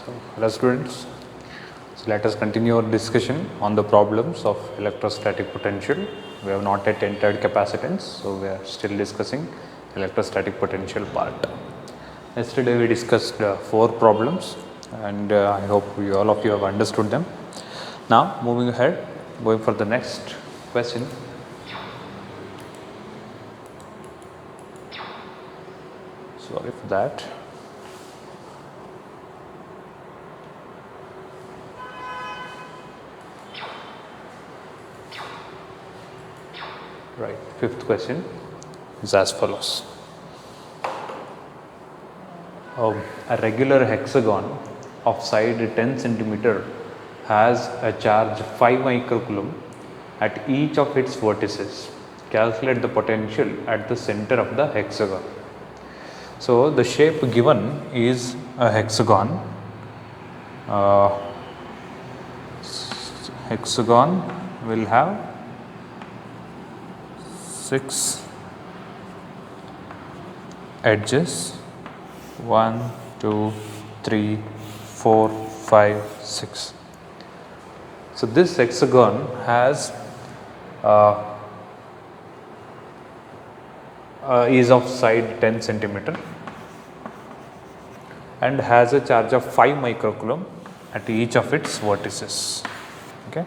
Hello students, so let us continue our discussion on the problems of electrostatic potential. We have not yet entered capacitance, so we are still discussing electrostatic potential part. Yesterday we discussed 4 problems and I hope all of you have understood them. Now moving ahead, going for the next question. Sorry for that. Right, fifth question is as follows. A regular hexagon of side 10 centimeter has a charge 5 microcoulomb at each of its vertices. Calculate the potential at the center of the hexagon. So, the shape given is a hexagon. Hexagon will have 6 edges, 1, 2, 3, 4, 5, 6. So, this hexagon has is of side 10 centimeter and has a charge of 5 microcoulomb at each of its vertices. Okay.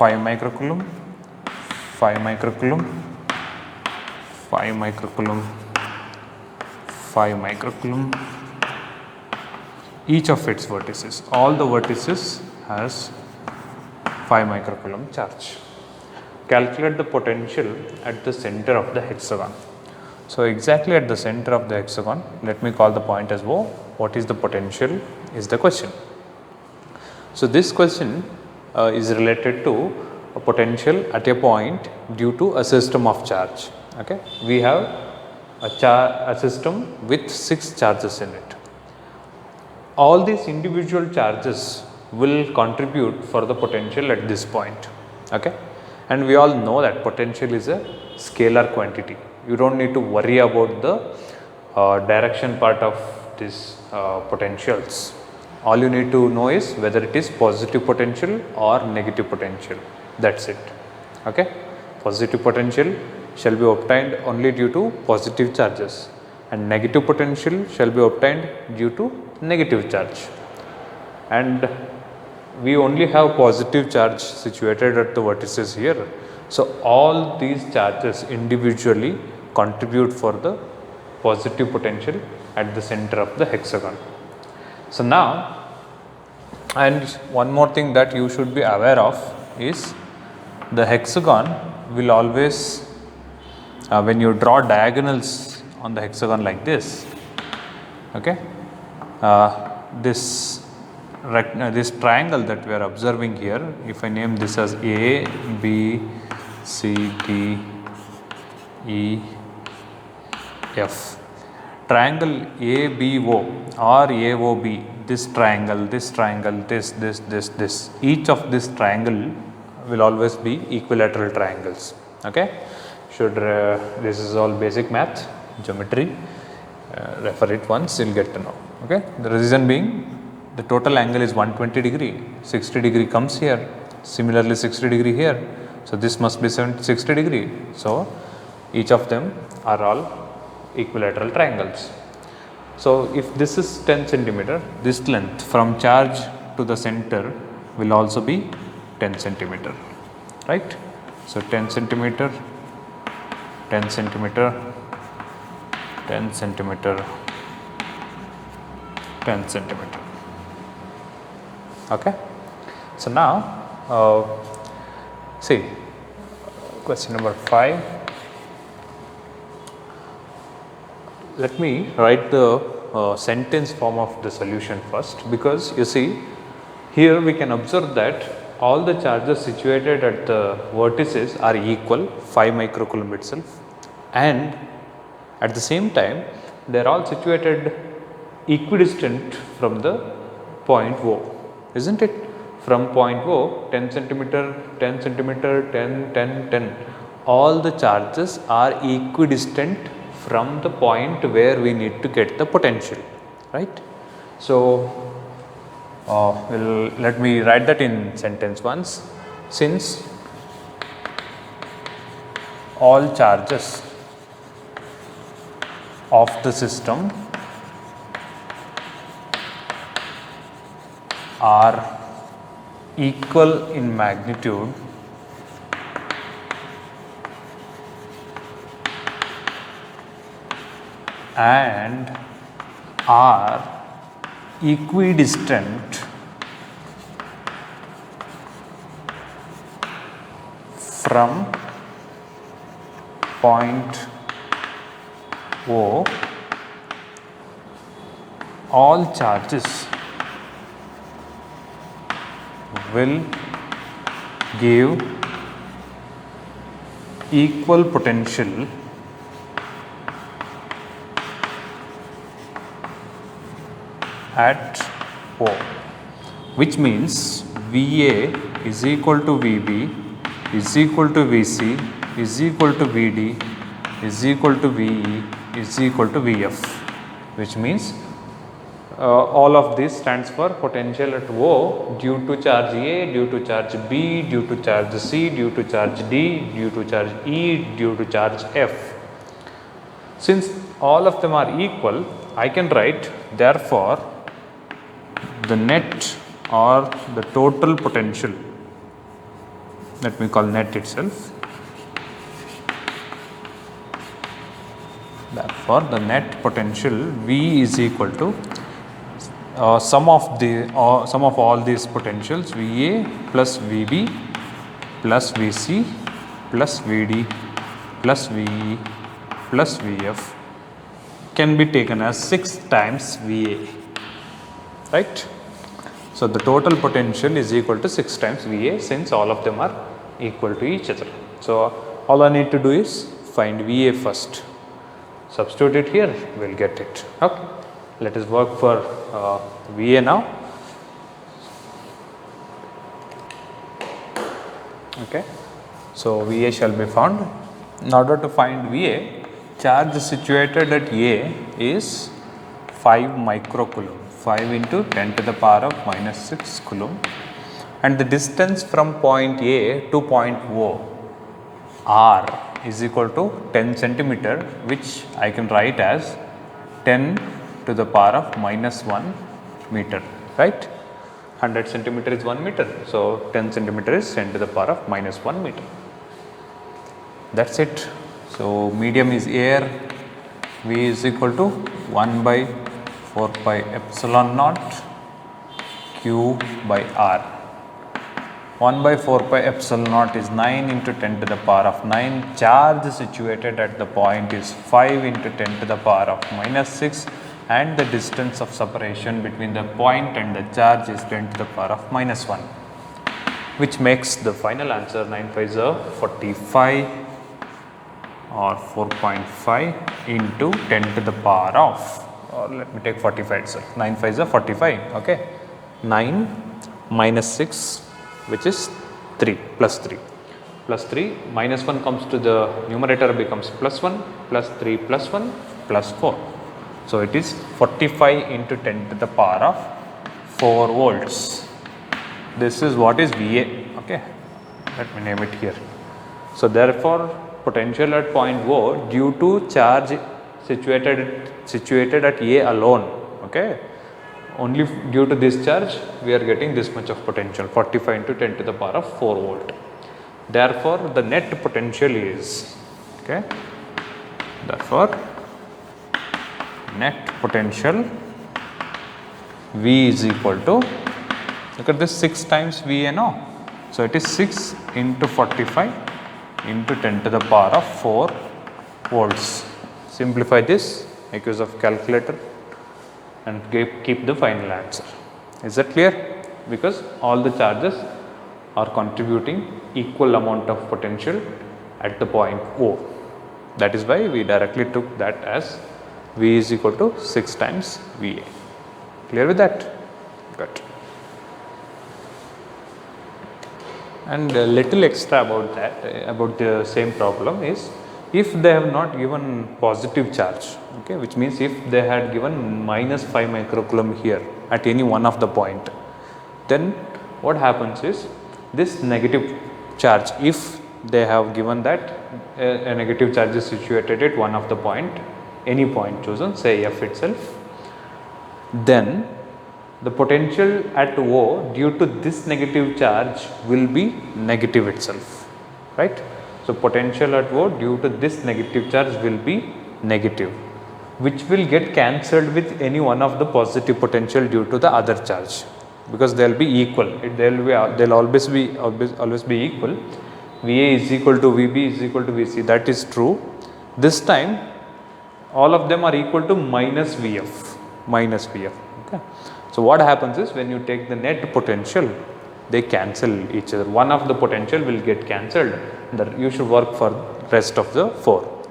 5 microcoulomb, 5 microcoulomb, 5 microcoulomb, 5 microcoulomb, each of its vertices. All the vertices has 5 microcoulomb charge. Calculate the potential at the center of the hexagon. So, exactly at the center of the hexagon, let me call the point as O. What is the potential is the question. So, this question is related to a potential at a point due to a system of charge. Okay. We have a system with 6 charges in it. All these individual charges will contribute for the potential at this point. Okay. And we all know that potential is a scalar quantity. You do not need to worry about the direction part of these potentials. All you need to know is whether it is positive potential or negative potential, that is it. Okay? Positive potential shall be obtained only due to positive charges and negative potential shall be obtained due to negative charge. And we only have positive charge situated at the vertices here. So, all these charges individually contribute for the positive potential at the center of the hexagon. So, now, and one more thing that you should be aware of is the hexagon will always, when you draw diagonals on the hexagon like this, okay, this triangle that we are observing here, if I name this as A, B, C, D, E, F. Triangle ABO or AOB, this triangle, this, each of this triangle will always be equilateral triangles. Okay? This is all basic math, geometry, refer it once, you will get to know. Okay? The reason being, the total angle is 120 degree, 60 degree comes here, similarly 60 degree here. So, this must be 60 degree. So, each of them are all equilateral triangles. So, if this is 10 centimeter, this length from charge to the center will also be 10 centimeter, right. So, 10 centimeter, 10 centimeter, 10 centimeter, 10 centimeter. Okay. So, now see question number 5. Let me write the sentence form of the solution first, because you see here we can observe that all the charges situated at the vertices are equal, 5 microcoulomb itself, and at the same time they are all situated equidistant from the point O, isn't it? From point O, 10 centimeter, 10 centimeter, 10, 10, 10, all the charges are equidistant from the point where we need to get the potential, right? So, let me write that in sentence once. Since all charges of the system are equal in magnitude and are equidistant from point O, all charges will give equal potential at O, which means VA is equal to VB is equal to VC is equal to VD is equal to VE is equal to VF, which means all of this stands for potential at O due to charge A, due to charge B, due to charge C, due to charge D, due to charge E, due to charge F. Since all of them are equal, I can write therefore the net or the total potential, let me call net itself, therefore the net potential V is equal to sum of all these potentials VA plus VB plus VC plus VD plus VE plus VF can be taken as 6 times VA, right? So, the total potential is equal to 6 times VA since all of them are equal to each other. So, all I need to do is find VA first, substitute it here, we will get it. Okay. Let us work for VA now. Okay. So, VA shall be found. In order to find VA, charge situated at A is 5 microcoulomb, 5 into 10 to the power of minus 6 coulomb, and the distance from point A to point O R is equal to 10 centimeter, which I can write as 10 to the power of minus 1 meter, right? 100 centimeter is 1 meter. So, 10 centimeter is 10 to the power of minus 1 meter. That is it. So, medium is air, V is equal to 1 by 4 pi epsilon naught Q by R. 1 by 4 pi epsilon naught is 9 into 10 to the power of 9. Charge situated at the point is 5 into 10 to the power of minus 6, and the distance of separation between the point and the charge is 10 to the power of minus 1, which makes the final answer 9 5s are 45 or 4.5 into 10 to the power of, or let me take 45 itself, 9 5s are 45, okay. 9 minus 6, which is 3 plus 3 plus 3, minus 1 comes to the numerator, becomes plus 1, plus 3 plus 1 plus 4. So, it is 45 into 10 to the power of 4 volts. This is what is VA, okay. Let me name it here. So, therefore, potential at point O due to charge situated at A alone, okay. Only due to this charge we are getting this much of potential, 45 into 10 to the power of 4 volt. Therefore, the net potential is, okay, therefore, net potential V is equal to, look at this, 6 times VA now. So, it is 6 into 45 into 10 to the power of 4 volts. Simplify this, make use of calculator and keep the final answer. Is that clear? Because all the charges are contributing equal amount of potential at the point O. That is why we directly took that as V is equal to 6 times VA. Clear with that? Good. And a little extra about that, about the same problem is, If they have not given positive charge, okay, which means if they had given minus 5 microcoulomb here at any one of the point, then what happens is this negative charge, if they have given that a negative charge is situated at one of the point, any point chosen, say F itself, then the potential at O due to this negative charge will be negative itself, right. So, potential at O due to this negative charge will be negative, which will get cancelled with any one of the positive potential due to the other charge, because they will be equal. They will always be equal. VA is equal to VB is equal to VC. That is true. This time, all of them are equal to minus VF. Okay. So what happens is, when you take the net potential, they cancel each other. One of the potential will get cancelled. You should work for rest of the 4.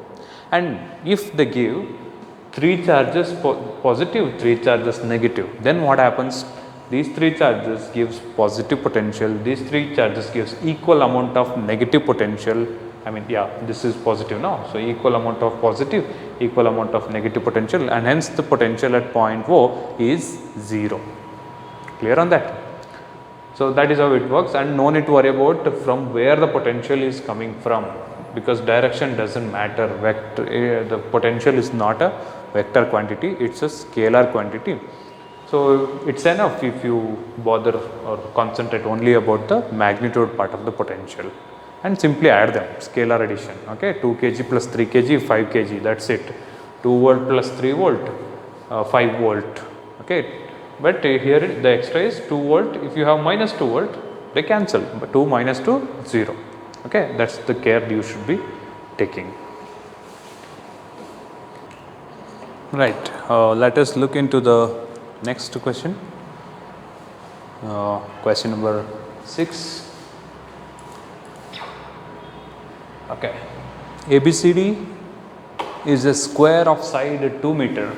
And if they give 3 charges positive, 3 charges negative, then what happens? These 3 charges gives positive potential, these 3 charges gives equal amount of negative potential. I mean, yeah, this is positive now. So, equal amount of positive, equal amount of negative potential, and hence the potential at point O is 0. Clear on that? So, that is how it works, and no need to worry about from where the potential is coming from, because direction does not matter. Vector, the potential is not a vector quantity, it is a scalar quantity. So, it is enough if you bother or concentrate only about the magnitude part of the potential and simply add them, scalar addition. Okay, 2 kg plus 3 kg, 5 kg, that is it. 2 volt plus 3 volt, 5 volt. Okay. But here the extra is 2 volt. If you have minus 2 volt, they cancel, but 2 minus 2, 0. Okay, that is the care you should be taking. Right, let us look into the next question. Question number 6. Okay, ABCD is a square of side 2 meter.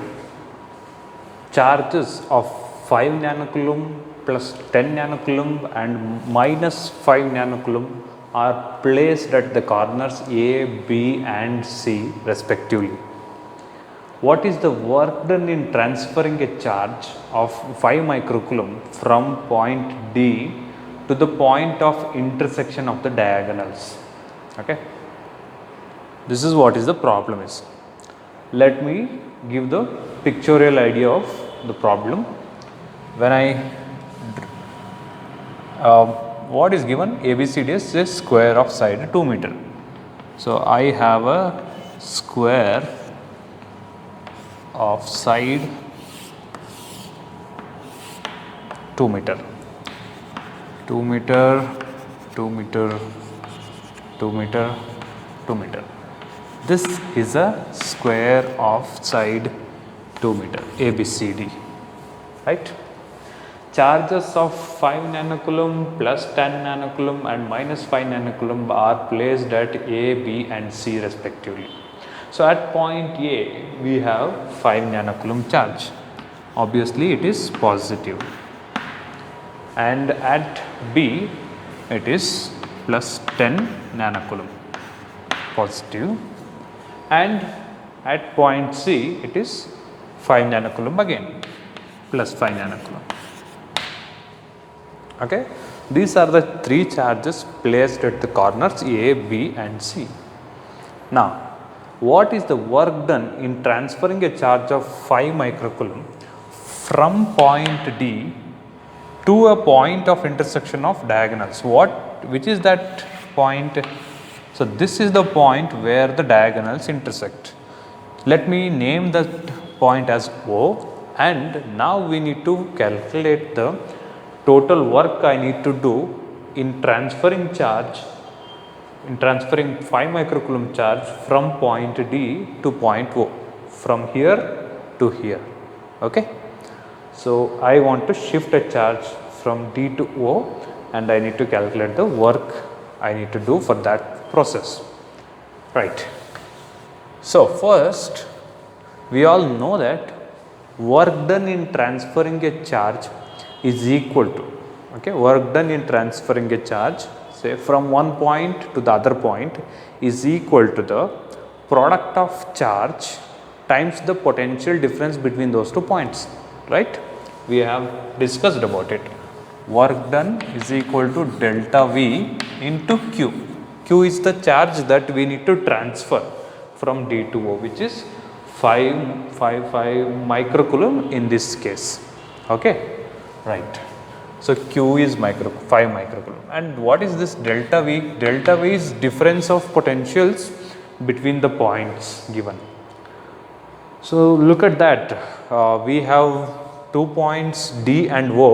Charges of 5 nanocoulomb plus 10 nanocoulomb and minus 5 nanocoulomb are placed at the corners A, B and C respectively. What is the work done in transferring a charge of 5 microcoulomb from point D to the point of intersection of the diagonals? Okay. This is what is the problem is. Let me give the pictorial idea of the problem. When what is given, ABCD is a square of side 2 meter. So, I have a square of side 2 meter, 2 meter, 2 meter, 2 meter, 2 meter. This is a square of side 2 meter ABCD, right. Charges of 5 nanocoulomb plus 10 nanocoulomb and minus 5 nanocoulomb are placed at A, B and C respectively. So, at point A we have 5 nanocoulomb charge, obviously it is positive, and at B it is plus 10 nanocoulomb positive, and at point C it is 5 nanocoulomb again plus 5 nanocoulomb. Okay. These are the 3 charges placed at the corners A, B and C. Now, what is the work done in transferring a charge of 5 microcoulomb from point D to a point of intersection of diagonals? Which is that point? So, this is the point where the diagonals intersect. Let me name that point as O, and now we need to calculate the total work I need to do in transferring charge, in transferring 5 microcoulomb charge from point D to point O, from here to here. Okay. So, I want to shift a charge from D to O, and I need to calculate the work I need to do for that process, right. So, first we all know that work done in transferring a charge is equal to, okay, work done in transferring a charge, say from one point to the other point, is equal to the product of charge times the potential difference between those 2 points, right? We have discussed about it. Work done is equal to delta V into Q. Q is the charge that we need to transfer from D to O, which is 5 microcoulomb in this case. Okay, right. So Q is 5 microcoulomb. And what is this delta V? Delta V is difference of potentials between the points given. So look at that. We have 2 points D and O.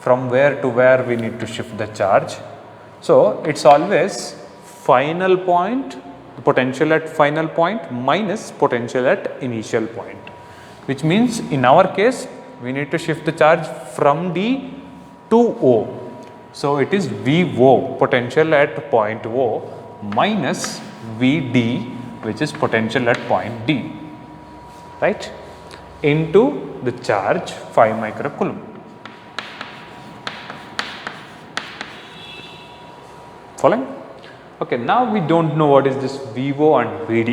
From where to where we need to shift the charge. So it's always final point, potential at final point minus potential at initial point, which means in our case we need to shift the charge from D to O. So it is VO, potential at point O, minus VD, which is potential at point D, right, into the charge 5 microcoulomb. Following? Okay, now we don't know what is this VO and VD,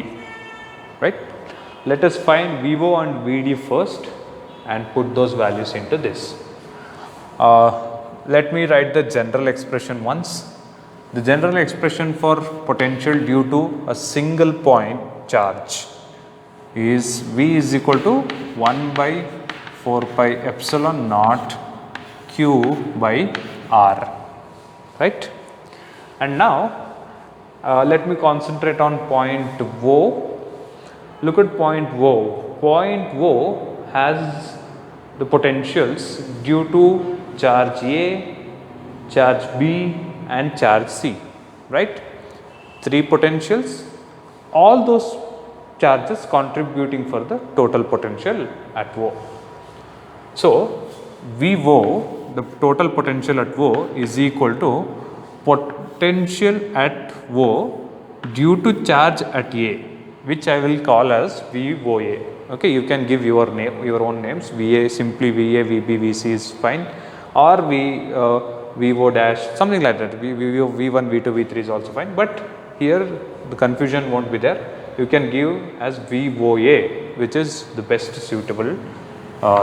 right? Let us find VO and VD first and put those values into this. Let me write the general expression once. The general expression for potential due to a single point charge is V is equal to 1 by 4 pi epsilon naught Q by R, right? And now let me concentrate on point O. Look at point O. Point O has the potentials due to charge A, charge B and charge C, right? 3 potentials, all those charges contributing for the total potential at O. So VO, the total potential at O, is equal to potential at O due to charge at A, which I will call as VOA. Okay, you can give your name, your own names. VA, simply VA, VB, VC is fine, or VO dash, something like that. V1, V2, V3 is also fine, but here the confusion won't be there. You can give as VOA, which is the best suitable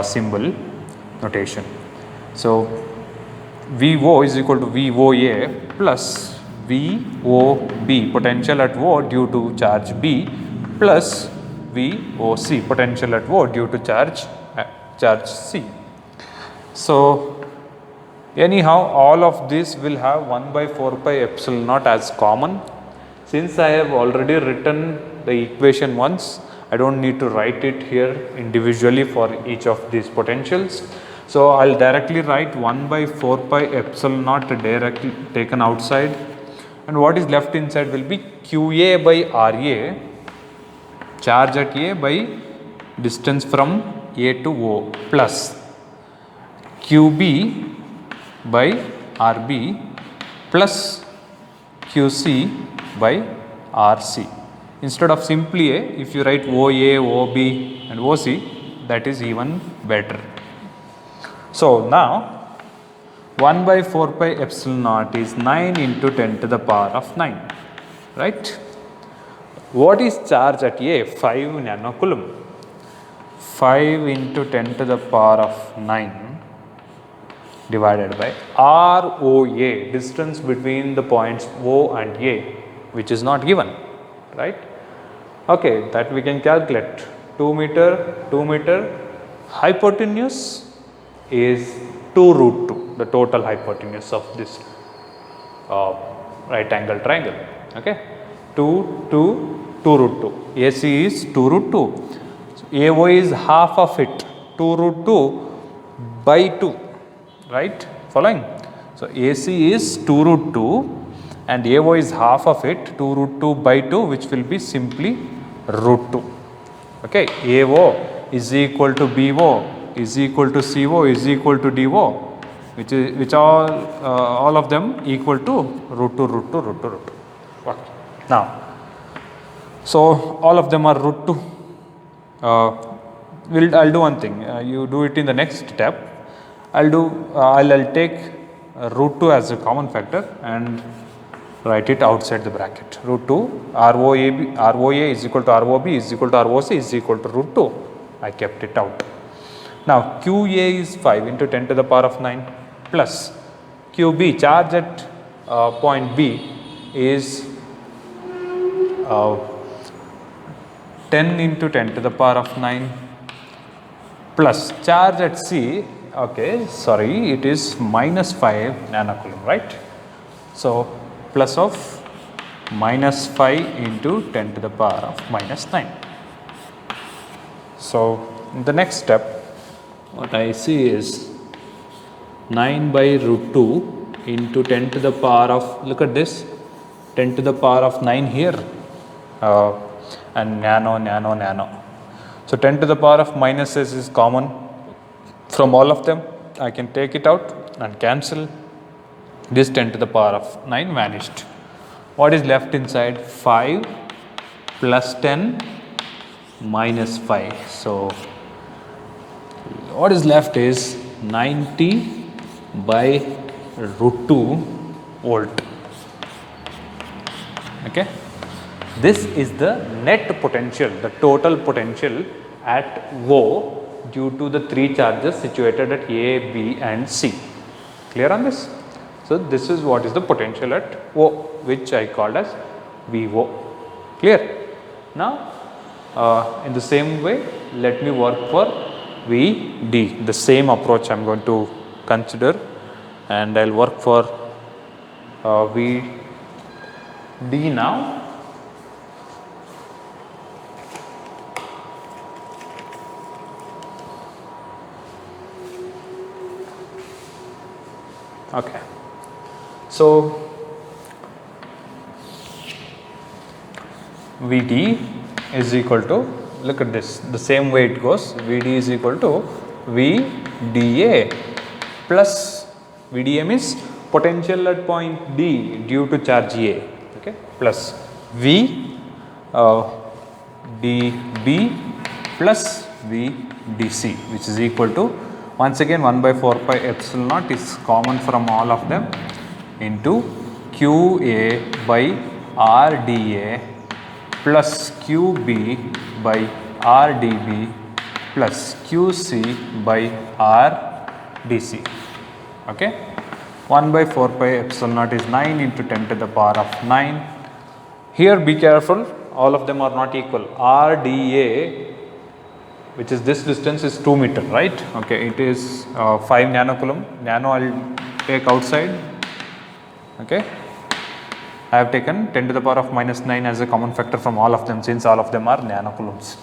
symbol notation. So VO is equal to VOA plus VOB, potential at O due to charge B, plus VOC, potential at O due to charge C. So anyhow, all of this will have 1 by 4 pi epsilon naught as common. Since I have already written the equation once, I don't need to write it here individually for each of these potentials. So I'll directly write 1 by 4 pi epsilon naught directly taken outside, and what is left inside will be QA by RA, charge at A by distance from A to O, plus QB by RB plus QC by RC. Instead of simply A, if you write OA, OB and OC, that is even better. So now 1 by 4 pi epsilon naught is 9 into 10 to the power of 9, right? What is charge at A? 5 nanocoulomb. 5 into 10 to the power of 9 divided by ROA, distance between the points O and A, which is not given, right? Okay, that we can calculate. 2 meter, hypotenuse is 2 root 2, the total hypotenuse of this right angle triangle. Okay, 2 root 2. AC is 2 root 2. So AO is half of it, 2 root 2 by 2, right? Following? So AC is 2 root 2 and AO is half of it, 2 root 2 by 2, which will be simply root 2. Okay, AO is equal to BO is equal to CO is equal to DO, which all of them equal to root 2, root 2, root 2, root 2. Okay. Now, so all of them are root 2. I'll do one thing. You do it in the next step. I'll take root 2 as a common factor, and write it outside the bracket. Root 2 ROA is equal to ROB is equal to ROC is equal to root 2. I kept it out. Now QA is 5 into 10 to the power of 9 plus QB, charge at point B, is 10 into 10 to the power of 9 plus charge at C, okay, sorry, it is minus 5 nanocoulomb, right? So plus of minus 5 into 10 to the power of minus 9. So in the next step, what I see is 9 by root 2 into 10 to the power of, look at this, 10 to the power of 9 here, and nano. So 10 to the power of minus s is common from all of them. I can take it out and cancel. This 10 to the power of 9 vanished. What is left inside? 5 plus 10 minus 5. So what is left is 90 by root 2 volt. Okay. This is the net potential, the total potential at O due to the 3 charges situated at A, B and C. Clear on this? So this is what is the potential at O, which I called as VO. Clear? Now in the same way, let me work for VD. The same approach I am going to consider, and I will work for VD now. Okay. So VD is equal to, look at this, the same way it goes, VD is equal to VDA plus VDA means potential at point D due to charge A, okay, plus V dB plus VDC, which is equal to, once again 1 by 4 pi epsilon naught is common from all of them, into QA by RDA plus QB by RDB plus QC by RDC. Okay. 1 by 4 pi epsilon naught is 9 into 10 to the power of 9. Here be careful, all of them are not equal. RDA, which is this distance, is 2 meter, right? Okay, it is 5 nanocoulomb. Nano I will take outside. Okay. I have taken 10 to the power of minus 9 as a common factor from all of them, since all of them are nanocoulombs.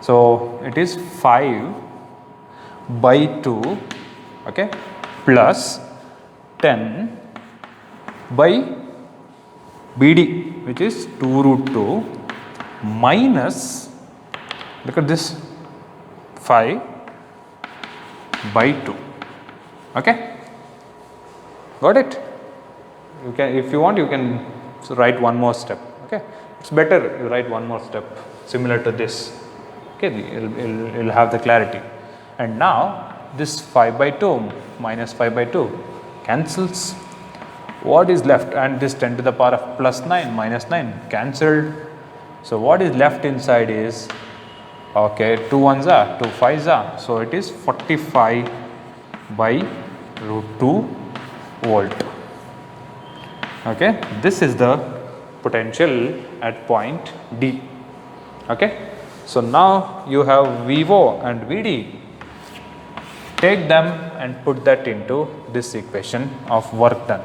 So it is 5 by 2, okay, plus 10 by BD, which is 2 root 2 minus, look at this, 5 by 2. Okay, got it? You can, if you want, you can write one more step. Okay, it's better you write one more step similar to this. Okay, you'll have the clarity. And now this 5 by 2 minus 5 by 2 cancels. What is left? And this 10 to the power of plus 9 minus 9 cancelled. So what is left inside is, okay, 2 ones are 2 5s are, so it is 45 by root 2 volt. Okay, this is the potential at point D. Okay, so now you have VO and VD. Take them and put that into this equation of work done.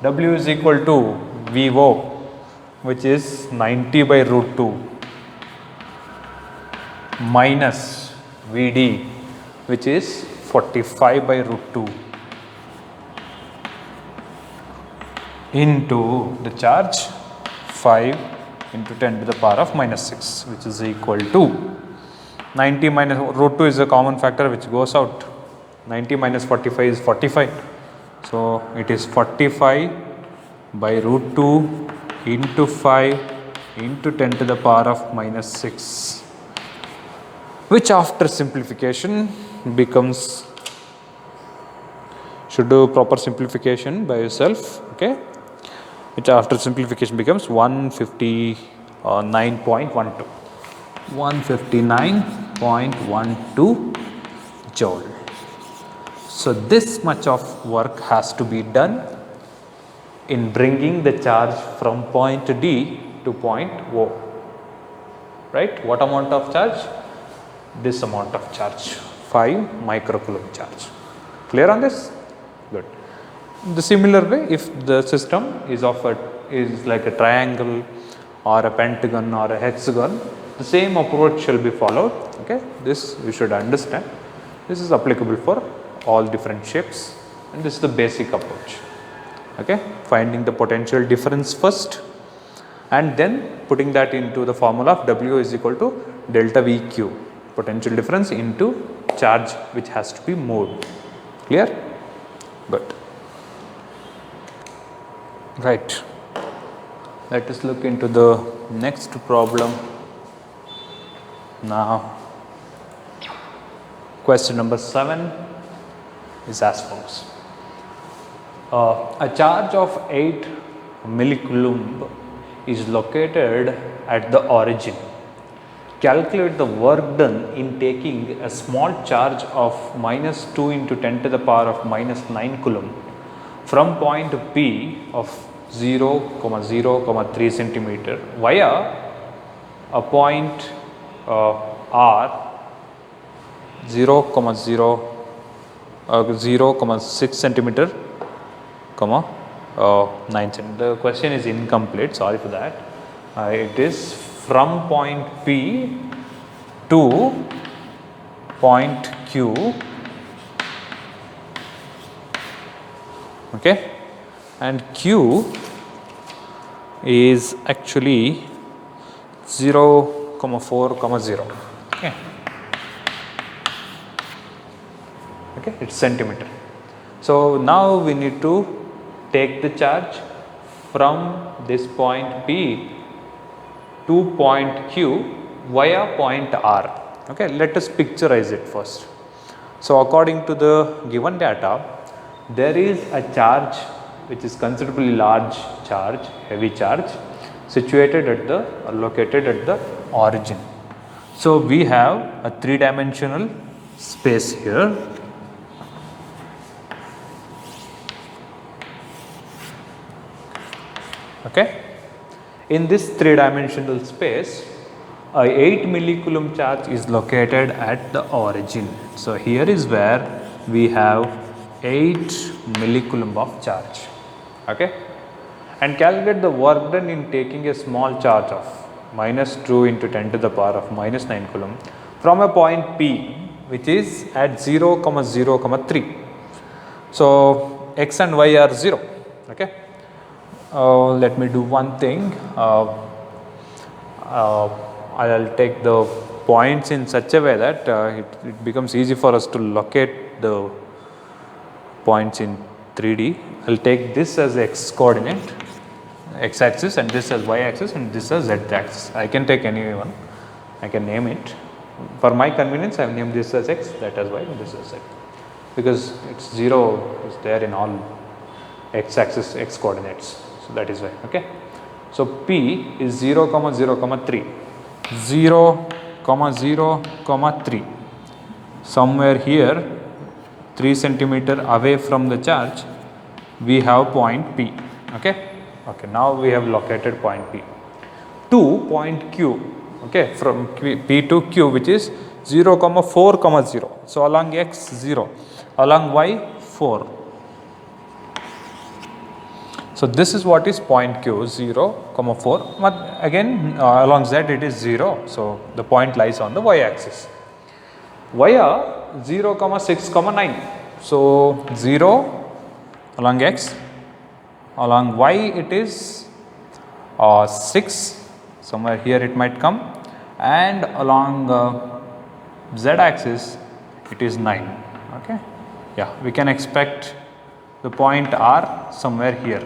W is equal to VO, which is 90 by root 2 minus VD, which is 45 by root 2 into the charge 5 into 10 to the power of minus 6, which is equal to 90 minus root 2 is a common factor which goes out. 90 minus 45 is 45. So it is 45 by root 2 into 5 into 10 to the power of minus 6, which after simplification becomes, should do proper simplification by yourself. Okay, which after simplification becomes 159.12. 159.12 joule. So this much of work has to be done in bringing the charge from point D to point O, right? What amount of charge? This amount of charge, 5 microcoulomb charge. Clear on this? Good. The similar way, if the system is like a triangle or a pentagon or a hexagon, the same approach shall be followed. Okay, this you should understand. This is applicable for all different shapes, and this is the basic approach. Okay, finding the potential difference first, and then putting that into the formula of W is equal to delta VQ, potential difference into charge which has to be moved. Clear? Good. Right. Let us look into the next problem. Now, question number 7 is as follows. A charge of 8 millicoulomb is located at the origin. Calculate the work done in taking a small charge of minus 2 into 10 to the power of minus 9 coulomb from point P of 0,0,3 centimeter via a point R 0,6 centimeter, 9 centimeter. The question is incomplete, sorry for that. It is from point P to point Q, okay, and Q is actually 0,4,0, okay. Okay, it's centimeter. So now we need to take the charge from this point P to point Q via point R. Okay, let us picturize it first. So according to the given data, there is a charge which is considerably large charge, heavy charge, situated at the or located at the origin. So we have a 3-dimensional space here. Okay. In this 3-dimensional space, a 8 millicoulomb charge is located at the origin. So here is where we have 8 millicoulomb of charge. Okay. And calculate the work done in taking a small charge of minus 2 into 10 to the power of minus 9 coulomb from a point P which is at 0,0,3. So x and y are 0. Okay. Let me do one thing. I'll take the points in such a way that it becomes easy for us to locate the points in 3D. I'll take this as x coordinate, x axis, and this as y axis, and this as z axis. I can take any one, I can name it. For my convenience, I have named this as x, that as y, and this as z, because it's 0 is there in all x axis, x coordinates. So that is why. Okay. So P is 0,0,3, 0,0,3. Somewhere here, 3 centimeter away from the charge, we have point P. Okay. Okay. Now we have located point P to point Q. Okay, from P to Q, which is 0,4,0. So along x 0, along y 4. So this is what is point Q, 0,4. But again along z it is 0. So the point lies on the y axis. Via 0,6,9. So 0 along x, along y it is 6. Somewhere here it might come, and along z axis it is 9. Okay. Yeah, we can expect the point R somewhere here.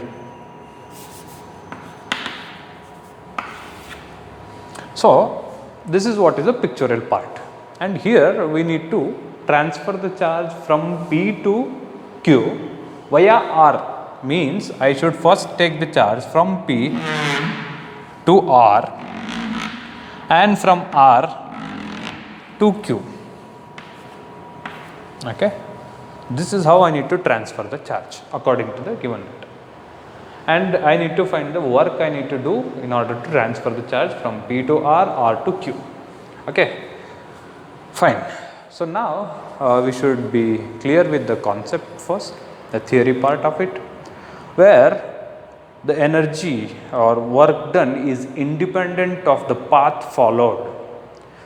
So this is what is the pictorial part, and here we need to transfer the charge from P to Q via R, means I should first take the charge from P to R and from R to Q. Okay. This is how I need to transfer the charge according to the given data. And I need to find the work I need to do in order to transfer the charge from P to R to Q. Okay. Fine. So now we should be clear with the concept first, the theory part of it, where the energy or work done is independent of the path followed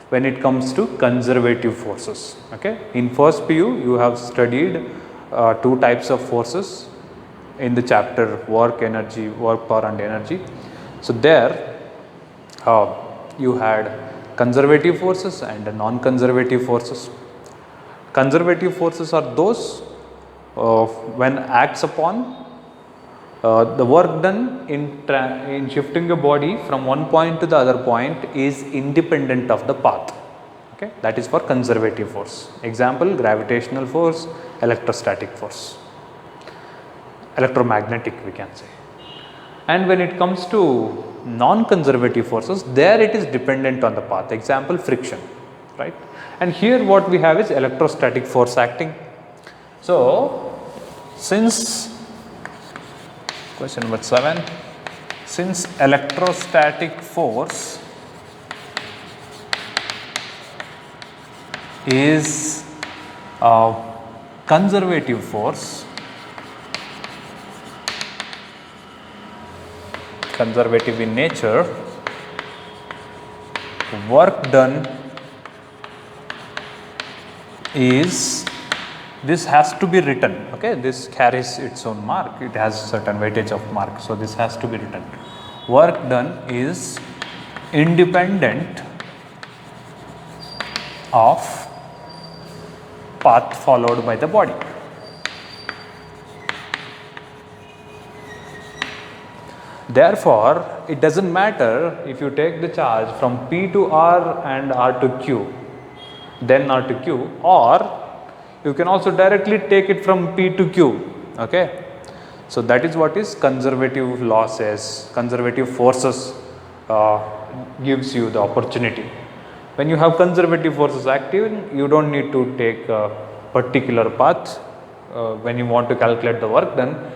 when it comes to conservative forces. Okay. In first PU, you have studied two types of forces in the chapter work, energy, work, power and energy. So there you had conservative forces and non-conservative forces. Conservative forces are those when acts upon the work done in shifting a body from one point to the other point is independent of the path. Okay, that is for conservative force. Example, gravitational force, electrostatic force, electromagnetic we can say. And when it comes to non-conservative forces, there it is dependent on the path. Example, friction, right? And here what we have is electrostatic force acting. So since question number 7, since electrostatic force is a conservative force, conservative in nature, work done is, this has to be written. Okay, this carries its own mark, it has certain weightage of mark, so this has to be written. Work done is independent of path followed by the body. Therefore, it does not matter if you take the charge from P to R and R to Q, then R to Q, or you can also directly take it from P to Q. Okay. So that is what is conservative law says, conservative forces gives you the opportunity. When you have conservative forces active, you don't need to take a particular path when you want to calculate the work done.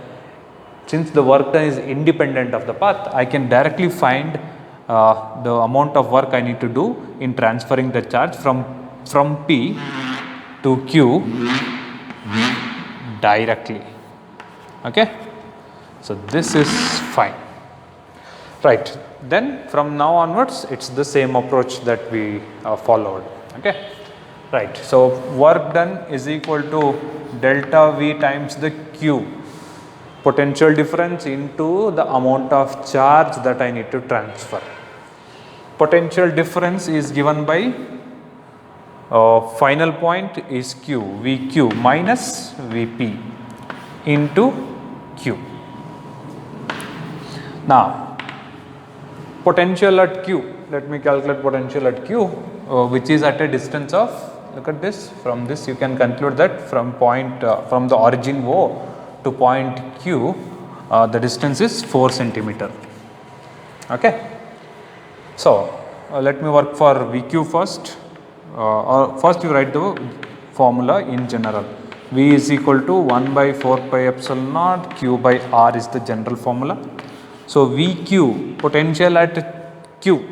Since the work done is independent of the path, I can directly find the amount of work I need to do in transferring the charge from P to Q directly. Okay. So this is fine. Right. Then from now onwards, it's the same approach that we followed. Okay. Right. So work done is equal to delta V times the Q, potential difference into the amount of charge that I need to transfer. Potential difference is given by final point is Q, VQ minus VP into Q. Now, potential at Q, let me calculate potential at Q, which is at a distance of, look at this, from this you can conclude that from the origin O to point Q, the distance is 4 centimeter. Okay. So, let me work for VQ first. Or first you write the formula in general. V is equal to 1 by 4 pi epsilon naught, Q by R is the general formula. So VQ, potential at Q,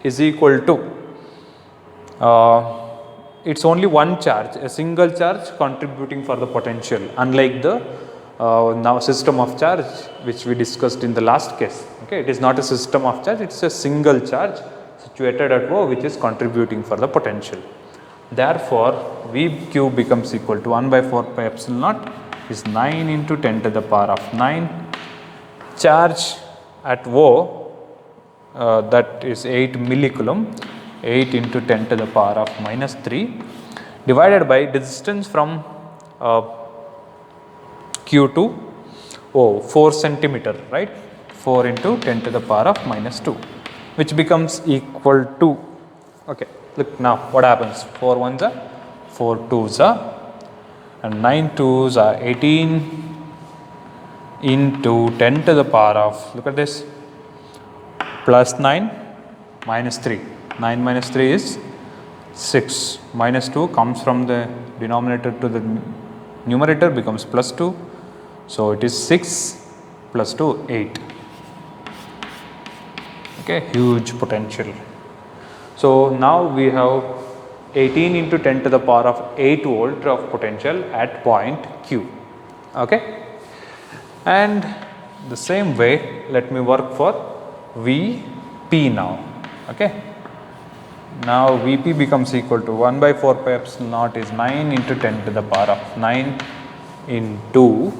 is equal to, it's only one charge, a single charge contributing for the potential, unlike the now system of charge which we discussed in the last case. Okay, it is not a system of charge, it is a single charge situated at O which is contributing for the potential. Therefore, VQ becomes equal to 1 by 4 pi epsilon naught is 9 into 10 to the power of 9. Charge at O, that is 8 millicoulomb, 8 into 10 to the power of minus 3 divided by distance from Q to O, 4 centimeter, right, 4 into 10 to the power of minus 2, which becomes equal to, okay, look now what happens, 4 ones are 4 twos are, and 9 twos are 18, into 10 to the power of, look at this, plus 9 minus 3. 9 minus 3 is 6. Minus 2 comes from the denominator to the numerator, becomes plus 2. So it is 6 plus 2, 8. Okay, huge potential. So now we have 18 into 10 to the power of 8 volt of potential at point Q. Okay. And the same way, let me work for Vp now. Okay. Now Vp becomes equal to 1 by 4 pi epsilon naught is 9 into 10 to the power of 9 into,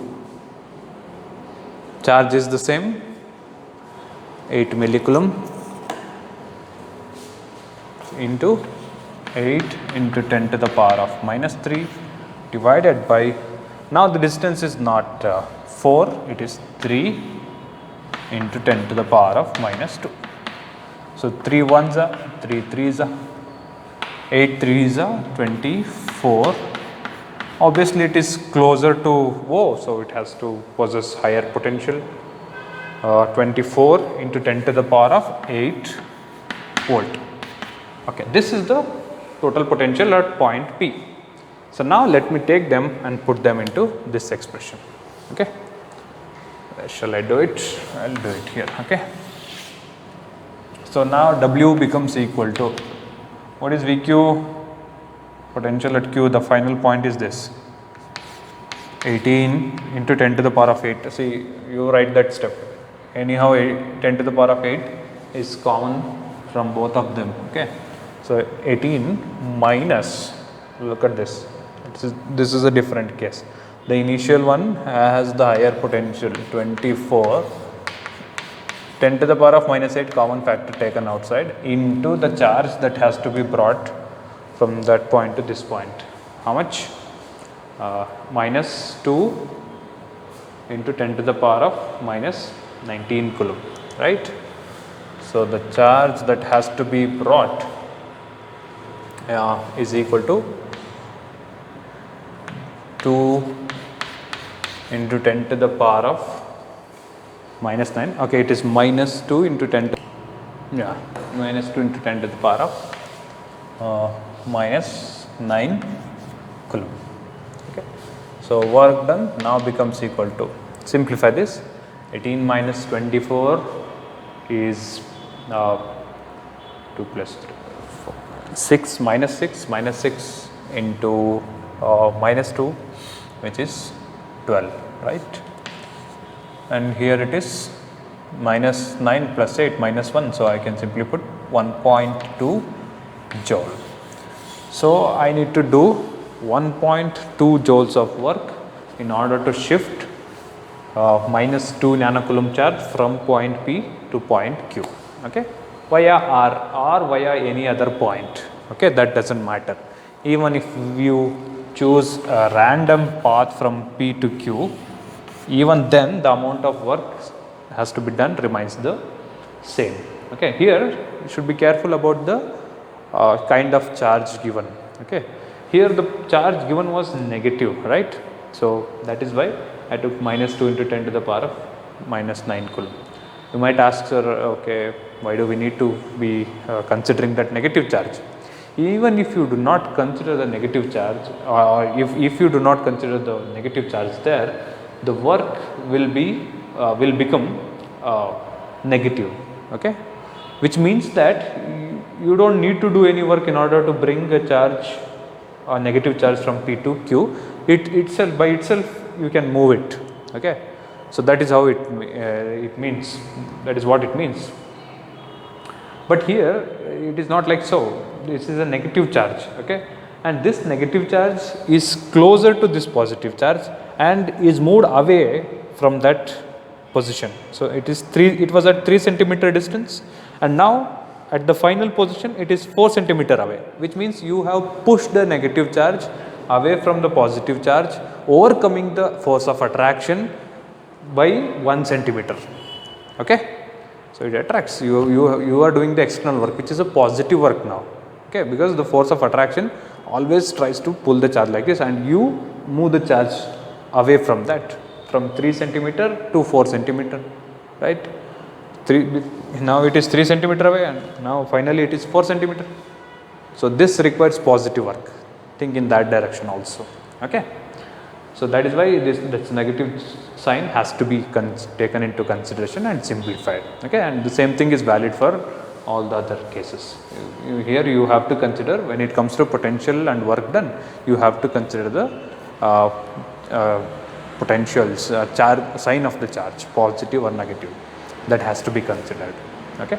charge is the same, 8 millicoulomb into 8 into 10 to the power of minus 3 divided by, now the distance is not 4, it is 3 into 10 to the power of minus 2. So 3 ones are 3 threes are 8 threes are 24. Obviously it is closer to O, so it has to possess higher potential. 24 into 10 to the power of 8 volt. Okay, this is the total potential at point P. So now let me take them and put them into this expression. Okay. Shall I do it? I'll do it here. Okay. So now W becomes equal to, what is VQ? Potential at Q, the final point is this, 18 into 10 to the power of 8. See, you write that step. Anyhow, 10 to the power of 8 is common from both of them. Okay. So 18 minus, look at this. This is a different case. The initial one has the higher potential, 24, 10 to the power of minus 8 common factor taken outside into the charge that has to be brought from that point to this point. How much? Minus 2 into 10 to the power of minus 19 coulomb, right? So the charge that has to be brought is equal to 2 into 10 to the power of minus 9. Okay, it is minus 2 into 10 to, minus 2 into 10 to the power of minus 9 coulomb. Okay. So work done now becomes equal to, simplify this, 18 minus 24 is 2 plus 3, 4, 6 minus 6 into minus 2, which is 12, right? And here it is minus 9 plus 8 minus 1, so I can simply put 1.2 joule. So I need to do 1.2 joules of work in order to shift minus 2 nanocoulomb charge from point P to point Q. Okay, via R or via any other point. Okay, that doesn't matter. Even if you choose a random path from P to Q, even then the amount of work has to be done remains the same. Okay, here you should be careful about the kind of charge given. Okay, here the charge given was negative, right? So that is why I took minus 2 into 10 to the power of minus 9 coulomb. You might ask, sir, okay, why do we need to be considering that negative charge? Even if you do not consider the negative charge, or if you do not consider the negative charge there, the work will become negative. Okay, which means that you don't need to do any work in order to bring a charge, a negative charge from P to Q. It by itself you can move it. Okay, so that is how it means. That is what it means. But here it is not like so. This is a negative charge. Okay, and this negative charge is closer to this positive charge and is moved away from that position. So it was at 3 centimeter distance, and now at the final position it is 4 centimeter away, which means you have pushed the negative charge away from the positive charge, overcoming the force of attraction by 1 centimeter. Okay, so it attracts you are doing the external work, which is a positive work now. Okay, because the force of attraction always tries to pull the charge like this, and you move the charge away from that. from 3 centimeter to 4 centimeter, right? 3, now it is 3 centimeter away, and now finally it is 4 centimeter. So this requires positive work. Think in that direction also. Okay. So that is why this negative sign has to be taken into consideration and simplified. Okay, and the same thing is valid for all the other cases. Here you have to consider, when it comes to potential and work done, you have to consider the potentials, sign of the charge, positive or negative. That has to be considered. Okay.